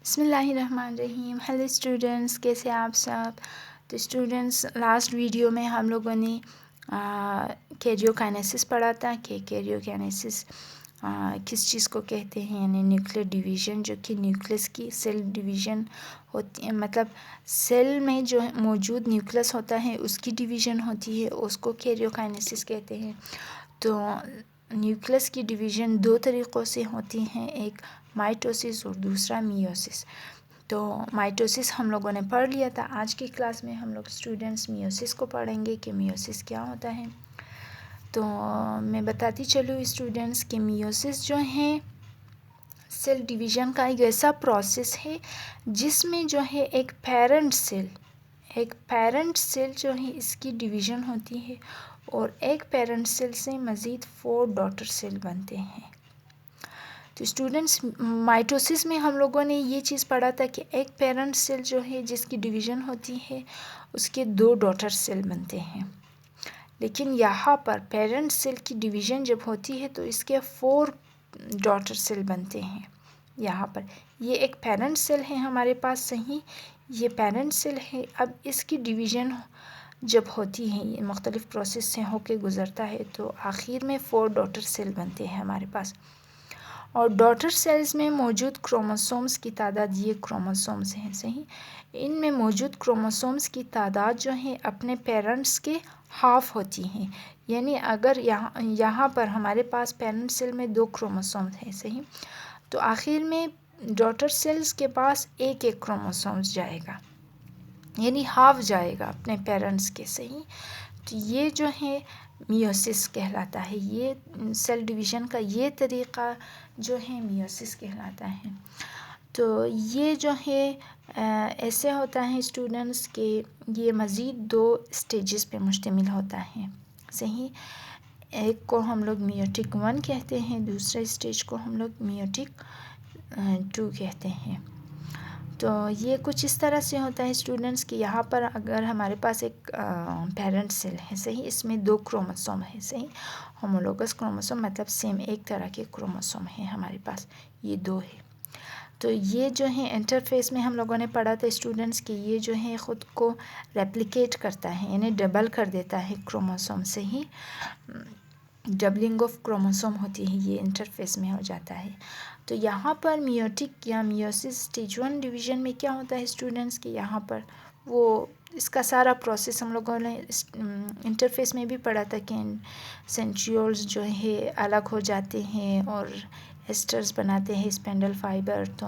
بسم اللہ الرحمن الرحیم. ہیلو اسٹوڈنٹس، کیسے آپ سب؟ تو اسٹوڈنٹس، لاسٹ ویڈیو میں ہم لوگوں نے کیریوکائنیسس پڑھا تھا کہ کیریوکائنیسس کس چیز کو کہتے ہیں، یعنی نیوکلیئر ڈویژن، جو کہ نیوکلس کی سیل ڈویژن ہوتی ہے، مطلب سیل میں جو موجود نیوکلس ہوتا ہے اس کی ڈویژن ہوتی ہے، اس کو کیریوکائنیسس کہتے ہیں. تو نیوکلس کی ڈویژن دو طریقوں سے ہوتی ہیں، ایک مائٹوسس اور دوسرا میوسس. تو مائٹوسس ہم لوگوں نے پڑھ لیا تھا. آج کی کلاس میں ہم لوگ اسٹوڈنٹس میوسس کو پڑھیں گے کہ میوسس کیا ہوتا ہے. تو میں بتاتی چلوں اسٹوڈنٹس کہ میوسس جو ہیں سیل ڈویژن کا ایک ایسا پروسیس ہے جس میں جو ہے ایک پیرنٹ سیل جو ہے اس کی ڈویژن ہوتی ہے، اور ایک پیرنٹ سیل سے مزید 4 ڈاٹر سیل بنتے ہیں. تو اسٹوڈنٹس، مائٹوسس میں ہم لوگوں نے یہ چیز پڑھا تھا کہ ایک پیرنٹ سیل جو ہے جس کی ڈویژن ہوتی ہے اس کے 2 ڈاٹر سیل بنتے ہیں. لیکن یہاں پر پیرنٹ سیل کی ڈویژن جب ہوتی ہے تو اس کے 4 ڈاٹر سیل بنتے ہیں. یہاں پر یہ ایک پیرنٹ سیل ہے ہمارے پاس، صحیح، یہ پیرنٹ سیل ہے. اب اس کی ڈویژن جب ہوتی ہے، یہ مختلف پروسیس سے ہو کے گزرتا ہے، تو آخر میں 4 ڈاٹر سیل بنتے ہیں ہمارے پاس. اور ڈاٹر سیلز میں موجود کروموسومز کی تعداد، یہ کروموسومز ہیں، صحیح، ان میں موجود کروموسومز کی تعداد جو ہے اپنے پیرنٹس کے ہاف ہوتی ہیں. یعنی اگر یہاں پر ہمارے پاس پیرنٹ سیل میں 2 کروموسومز ہیں، صحیح، تو آخر میں ڈاٹر سیلز کے پاس ایک کروموسومز جائے گا، یعنی ہاف جائے گا اپنے پیرنٹس کے، صحیح. تو یہ جو ہے میوسس کہلاتا ہے. یہ سیل ڈویژن کا یہ طریقہ جو ہے میوسس کہلاتا ہے. تو یہ جو ہے ایسے ہوتا ہے اسٹوڈنٹس کہ یہ مزید 2 اسٹیجز پہ مشتمل ہوتا ہے، صحیح. ایک کو ہم لوگ میوٹک 1 کہتے ہیں، دوسرے اسٹیج کو ہم لوگ میوٹک 2 کہتے ہیں. تو یہ کچھ اس طرح سے ہوتا ہے اسٹوڈنٹس کہ یہاں پر اگر ہمارے پاس ایک پیرنٹ سیل ہے، صحیح، اس میں 2 کروموسوم ہے، صحیح، ہومولوگس کروموسوم، مطلب سیم ایک طرح کے کروموسوم ہیں ہمارے پاس، یہ 2 ہے. تو یہ جو ہے انٹرفیس میں ہم لوگوں نے پڑھا تھا اسٹوڈنٹس کہ یہ جو ہے خود کو ریپلیکیٹ کرتا ہے، یعنی ڈبل کر دیتا ہے کروموسوم سے ہی، ڈبلنگ آف کروموسوم ہوتی ہے، یہ انٹرفیس میں ہو جاتا ہے. تو یہاں پر میوٹک یا میوسس اسٹیج 1 ڈویژن میں کیا ہوتا ہے اسٹوڈنٹس کہ یہاں پر وہ اس کا سارا پروسیس ہم لوگوں نے انٹرفیس میں بھی پڑھا تھا کہ سینٹریولز جو ہے الگ ہو جاتے ہیں اور ایسٹرز بناتے ہیں اسپینڈل فائبر، تو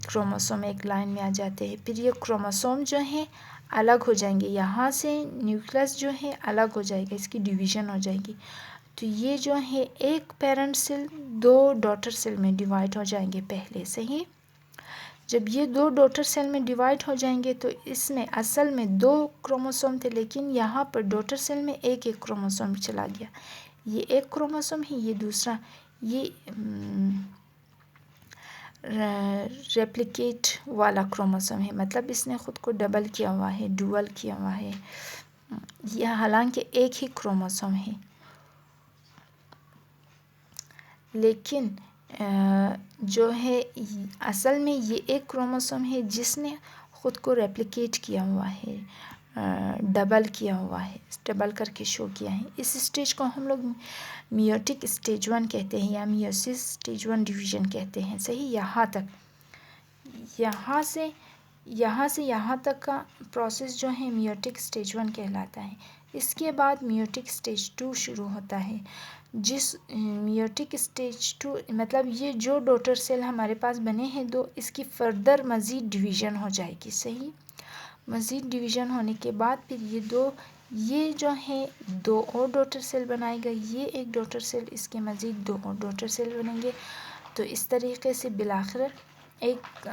کروموسوم ایک لائن میں آ جاتے ہیں. پھر یہ کروموسوم جو ہیں الگ ہو جائیں گے، یہاں سے نیوکلس جو ہے الگ ہو جائے گا، اس کی ڈویژن ہو جائے گی. تو یہ جو ہے ایک پیرنٹ سیل 2 ڈاٹر سیل میں ڈیوائڈ ہو جائیں گے پہلے، صحیح. جب یہ 2 ڈاٹر سیل میں ڈیوائڈ ہو جائیں گے تو اس میں اصل میں 2 کروموسوم تھے، لیکن یہاں پر ڈاٹر سیل میں ایک کروموسوم چلا گیا. یہ ایک کروموسوم ہے، یہ دوسرا، یہ ریپلیکیٹ والا کروموسوم ہے، مطلب اس نے خود کو ڈبل کیا ہوا ہے، ڈوول کیا ہوا ہے. یہ حالانکہ ایک ہی کروموسوم ہے، لیکن جو ہے اصل میں یہ ایک کروموسوم ہے جس نے خود کو ریپلیکیٹ کیا ہوا ہے، ڈبل کیا ہوا ہے، ڈبل کر کے شو کیا ہے. اس اسٹیج کو ہم لوگ میوٹک اسٹیج 1 کہتے ہیں یا میوسس اسٹیج 1 ڈویژن کہتے ہیں، صحیح. یہاں سے یہاں تک کا پروسیس جو ہے میوٹک اسٹیج 1 کہلاتا ہے. اس کے بعد میوٹک اسٹیج 2 شروع ہوتا ہے، جس میوٹک اسٹیج 2 مطلب یہ جو ڈاٹر سیل ہمارے پاس بنے ہیں 2، اس کی فردر مزید ڈویژن ہو جائے گی، صحیح. مزید ڈویژن ہونے کے بعد پھر یہ جو ہے 2 اور ڈاٹر سیل بنائے گا، یہ ایک ڈاٹر سیل، اس کے مزید 2 اور ڈاٹر سیل بنیں گے. تو اس طریقے سے بالآخر ایک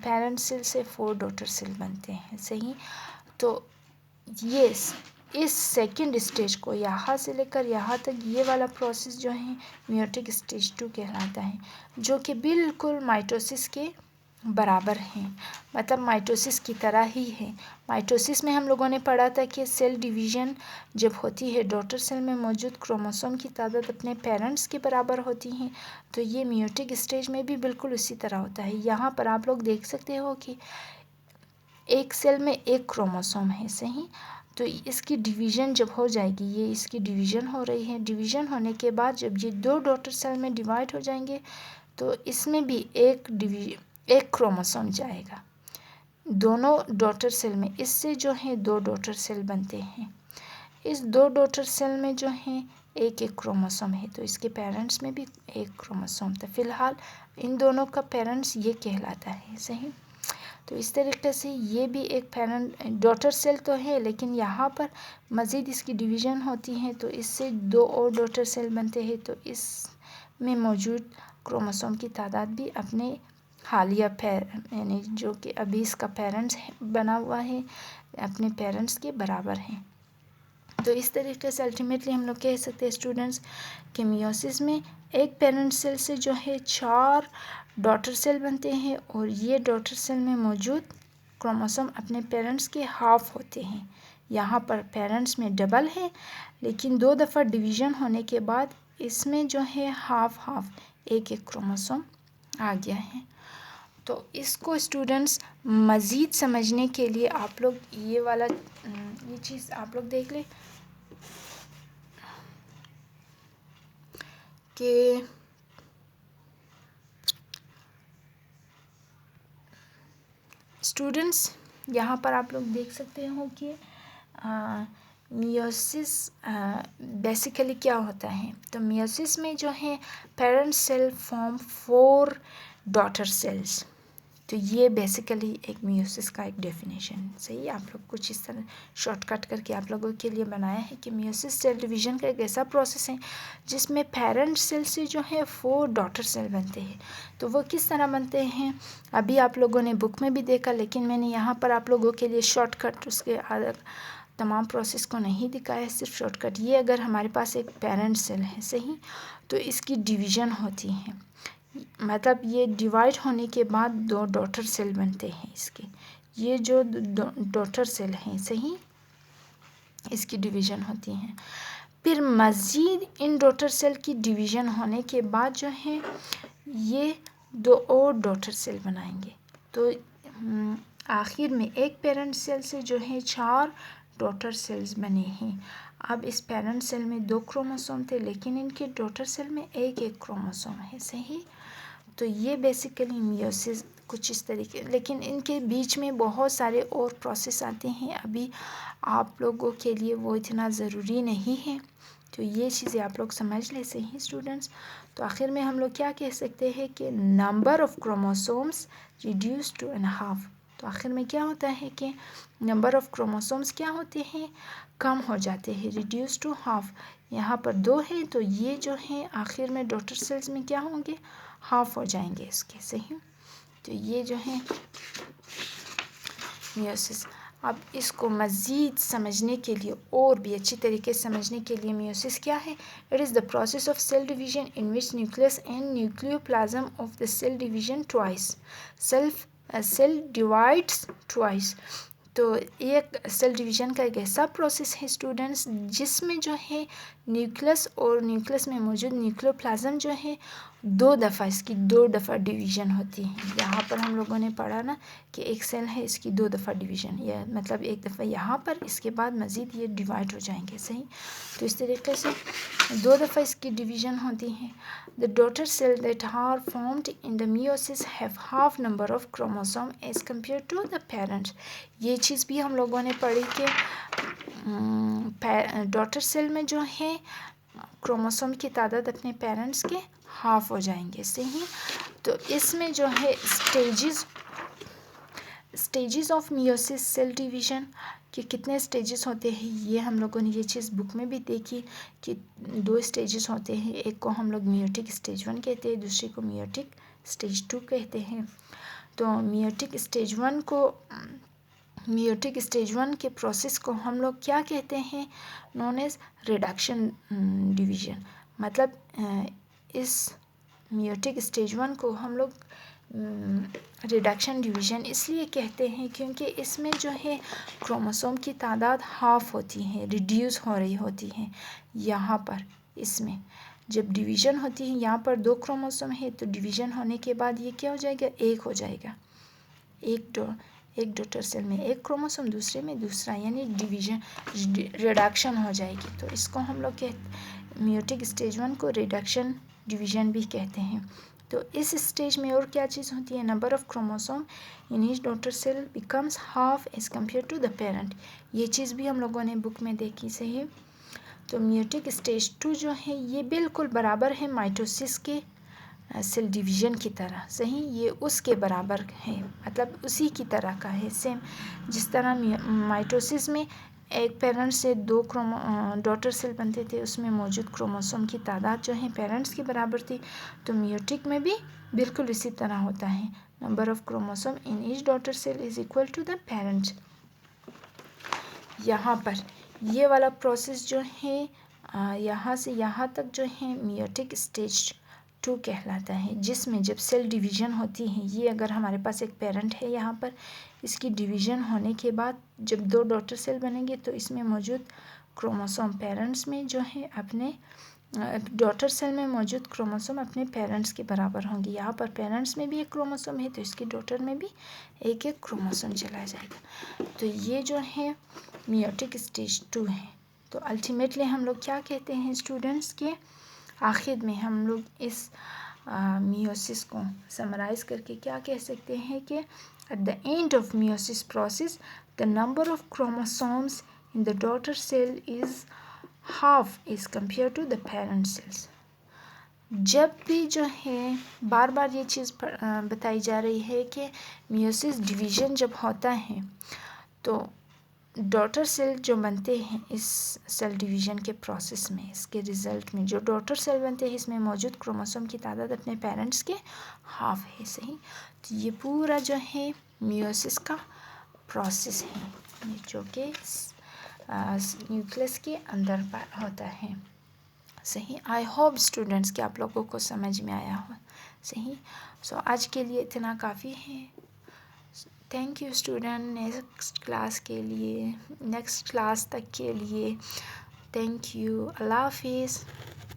پیرنٹ سیل سے 4 ڈاٹر سیل بنتے ہیں، صحیح. تو یہ اس سیکنڈ اسٹیج کو یہاں سے لے کر یہاں تک یہ والا پروسیس جو ہے میوٹک اسٹیج 2 کہلاتا ہے، جو کہ بالکل مائٹوسس کے برابر ہیں، مطلب مائٹوسس کی طرح ہی ہے۔ مائٹوسس میں ہم لوگوں نے پڑھا تھا کہ سیل ڈویژن جب ہوتی ہے ڈاٹر سیل میں موجود کروموسوم کی تعداد اپنے پیرنٹس کے برابر ہوتی ہیں، تو یہ میوٹک اسٹیج میں بھی بالکل اسی طرح ہوتا ہے۔ یہاں پر آپ لوگ دیکھ سکتے ہو کہ ایک سیل میں ایک کروموسوم ہے، صحیح؟ تو اس کی ڈویژن جب ہو جائے گی، یہ اس کی ڈویژن ہو رہی ہے، ڈویژن ہونے کے بعد جب یہ دو ڈاٹر سیل میں ڈیوائڈ ہو جائیں گے تو اس میں بھی ایک کروموسوم جائے گا دونوں ڈاٹر سیل میں۔ اس سے جو ہے دو ڈاٹر سیل بنتے ہیں، اس دو ڈاٹر سیل میں جو ہیں ایک ایک کروموسوم ہے، تو اس کے پیرنٹس میں بھی ایک کروموسوم تھا۔ فی الحال ان دونوں کا پیرنٹس یہ کہلاتا ہے، صحیح؟ تو اس طریقے سے یہ بھی ایک پیرنٹ ڈاٹر سیل تو ہے، لیکن یہاں پر مزید اس کی ڈویژن ہوتی ہے تو اس سے دو اور ڈاٹر سیل بنتے ہیں، تو اس میں موجود کروموسوم کی تعداد بھی اپنے حالیہ یعنی جو کہ ابھی اس کا پیرنٹس بنا ہوا ہے اپنے پیرنٹس کے برابر ہیں۔ تو اس طریقے سے الٹیمیٹلی ہم لوگ کہہ سکتے ہیں اسٹوڈنٹس کہ میوسس میں ایک پیرنٹ سیل سے جو ہے 4 ڈاٹر سیل بنتے ہیں، اور یہ ڈاٹر سیل میں موجود کروموسوم اپنے پیرنٹس کے ہاف ہوتے ہیں۔ یہاں پر پیرنٹس میں ڈبل ہے، لیکن 2 دفعہ ڈویژن ہونے کے بعد اس میں جو ہے ہاف ہاف ایک ایک کروموسوم آ گیا ہے۔ تو اس کو اسٹوڈنٹس مزید سمجھنے کے لیے آپ لوگ یہ چیز آپ لوگ دیکھ لیں کہ اسٹوڈنٹس یہاں پر آپ لوگ دیکھ سکتے ہو کہ میوسس بیسیکلی کیا ہوتا ہے۔ تو میوسس میں جو ہے parent cell form 4 daughter cells, تو یہ بیسیکلی ایک میوسس کا ایک ڈیفینیشن، صحیح؟ آپ لوگ کچھ اس طرح شارٹ کٹ کر کے آپ لوگوں کے لیے بنایا ہے کہ میوسس سیل ڈویژن کا ایک ایسا پروسیس ہے جس میں پیرنٹ سیل سے جو ہے 4 ڈاٹر سیل بنتے ہیں۔ تو وہ کس طرح بنتے ہیں ابھی آپ لوگوں نے بک میں بھی دیکھا، لیکن میں نے یہاں پر آپ لوگوں کے لیے شارٹ کٹ اس کے تمام پروسیس کو نہیں دکھایا، صرف شارٹ کٹ۔ یہ اگر ہمارے پاس ایک پیرنٹ سیل ہے، صحیح؟ تو اس کی ڈویژن ہوتی ہے، مطلب یہ ڈیوائڈ ہونے کے بعد 2 ڈاٹر سیل بنتے ہیں اس کے، یہ جو ڈاٹر سیل ہیں، صحیح؟ اس کی ڈویژن ہوتی ہیں۔ پھر مزید ان ڈاٹر سیل کی ڈویژن ہونے کے بعد جو ہے یہ 2 اور ڈاٹر سیل بنائیں گے، تو آخر میں ایک پیرنٹ سیل سے جو ہے 4 ڈاٹر سیلز بنے ہیں۔ اب اس پیرنٹ سیل میں 2 کروموسوم تھے، لیکن ان کے ڈاٹر سیل میں ایک ایک کروموسوم ہے، صحیح؟ تو یہ بیسیکلی میوسس کچھ اس طریقے، لیکن ان کے بیچ میں بہت سارے اور پروسیس آتے ہیں، ابھی آپ لوگوں کے لیے وہ اتنا ضروری نہیں ہے، تو یہ چیزیں آپ لوگ سمجھ لیں، صحیح اسٹوڈنٹس؟ تو آخر میں ہم لوگ کیا کہہ سکتے ہیں کہ number of chromosomes reduce to an half. تو آخر میں کیا ہوتا ہے کہ نمبر آف کروموسومس کیا ہوتے ہیں؟ کم ہو جاتے ہیں، ریڈیوس ٹو ہاف۔ یہاں پر 2 ہے تو یہ جو ہے آخر میں ڈاٹر سیلز میں کیا ہوں گے؟ ہاف ہو جائیں گے اس کے، صحیح؟ تو یہ جو ہے میوسس۔ اب اس کو مزید سمجھنے کے لیے اور بھی اچھی طریقے سے سمجھنے کے لیے میوسس کیا ہے؟ It is the process of cell division in which nucleus and nucleoplasm of the cell division twice cell divides twice. تو ایک سیل ڈویژن کا ایک ایسا پروسیس ہے اسٹوڈنٹس جس میں جو ہے نیوکلس اور نیوکلس میں موجود نیوکلیوپلازم جو ہے 2 دفعہ اس کی 2 دفعہ ڈویژن ہوتی ہے۔ یہاں پر ہم لوگوں نے پڑھا نا کہ ایک سیل ہے، اس کی 2 دفعہ ڈویژن، یا مطلب ایک دفعہ یہاں پر، اس کے بعد مزید یہ ڈیوائڈ ہو جائیں گے، صحیح؟ تو اس طریقے سے 2 دفعہ اس کی ڈویژن ہوتی ہے۔ The daughter cells that are formed in the meiosis have half number of chromosomes as compared to the parents۔ یہ چیز بھی ہم لوگوں نے پڑھی کہ ڈاٹر سیل میں جو ہے کروموسوم کی تعداد اپنے پیرنٹس کے ہاف ہو جائیں گے، صحیح؟ تو اس میں جو ہے stages of meiosis cell division کہ کتنے اسٹیجز ہوتے ہیں، یہ ہم لوگوں نے یہ چیز بک میں بھی دیکھی کہ 2 اسٹیجز ہوتے ہیں، ایک کو ہم لوگ میوٹک اسٹیج 1 کہتے ہیں، دوسری کو میوٹک اسٹیج 2 کہتے ہیں۔ تو میوٹک اسٹیج 1 کے پروسیس کو ہم لوگ کیا کہتے ہیں؟ Known as reduction division. مطلب اس میوٹک اسٹیج 1 کو ہم لوگ ریڈکشن ڈویژن اس لیے کہتے ہیں کیونکہ اس میں جو ہے کروموسوم کی تعداد ہاف ہوتی ہے، ریڈیوس ہو رہی ہوتی ہے. یہاں پر اس میں جب ڈویژن ہوتی ہے، یہاں پر 2 کروموسوم ہے تو ڈویژن ہونے کے بعد یہ کیا ہو جائے گا، 1 ہو جائے گا. ایک ڈوٹر سیل میں 1 کروموسوم، دوسرے میں دوسرا، یعنی ڈویژن ریڈکشن ہو جائے گی. تو اس کو ہم لوگ میوٹک اسٹیج 1 کو ریڈکشن ڈویژن بھی کہتے ہیں. تو اس اسٹیج میں اور کیا چیز ہوتی ہے، number of chromosome in each daughter cell becomes half as compare to the parent. یہ چیز بھی ہم لوگوں نے بک میں دیکھی، صحیح. تو میوٹک اسٹیج 2 جو ہے یہ بالکل برابر ہے مائٹوسس کے سیل ڈویژن کی طرح، صحیح. یہ اس کے برابر ہے، مطلب اسی کی طرح کا ہے، سیم جس طرح مائٹوسس میں ایک پیرنٹ سے 2 ڈوٹر سیل بنتے تھے، اس میں موجود کروموسوم کی تعداد جو ہے پیرنٹس کے برابر تھی. تو میوٹک میں بھی بالکل اسی طرح ہوتا ہے، number of chromosome in each daughter cell is equal to the parent. یہاں پر یہ والا پروسیس جو ہے یہاں سے یہاں تک جو ہے میوٹک اسٹیج 2 کہلاتا ہے، جس میں جب سیل ڈویژن ہوتی ہے، یہ اگر ہمارے پاس ایک پیرنٹ ہے یہاں پر، اس کی ڈویژن ہونے کے بعد جب 2 ڈوٹر سیل بنیں گے تو اس میں موجود کروموسوم پیرنٹس میں جو ہے اپنے ڈوٹر سیل میں موجود کروموسوم اپنے پیرنٹس کے برابر ہوں گے. یہاں پر پیرنٹس میں بھی ایک کروموسوم ہے تو اس کی ڈوٹر میں بھی ایک کروموسوم چلا جائے گا. تو یہ جو ہے میوٹک اسٹیج 2 ہے. تو الٹیمیٹلی ہم لوگ کیا کہتے ہیں اسٹوڈنٹس کے آخر میں ہم لوگ اس میوسس کو سمرائز کر کے کیا کہہ سکتے ہیں کہ at the end of meiosis process the number of chromosomes in the daughter cell is half as compared to the parent cells. جب بھی جو ہے بار بار یہ چیز بتائی جا رہی ہے کہ میوسس ڈویژن جب ہوتا ہے تو ڈوٹر سیل جو بنتے ہیں اس سیل ڈویژن کے پروسیس میں، اس کے رزلٹ میں جو ڈوٹر سیل بنتے ہیں اس میں موجود کروموسوم کی تعداد اپنے پیرنٹس کے ہاف ہے، صحیح. تو یہ پورا جو ہے میوسس کا پروسیس ہے جو کہ نیوکلس کے اندر ہوتا ہے، صحیح. آئی ہوپ اسٹوڈنٹس کہ آپ لوگوں کو سمجھ میں آیا ہو، صحیح. سو آج کے لیے اتنا کافی ہے. Thank you student. Next class کے لیے، نیکسٹ کلاس تک کے لیے تھینک یو. اللہ حافظ.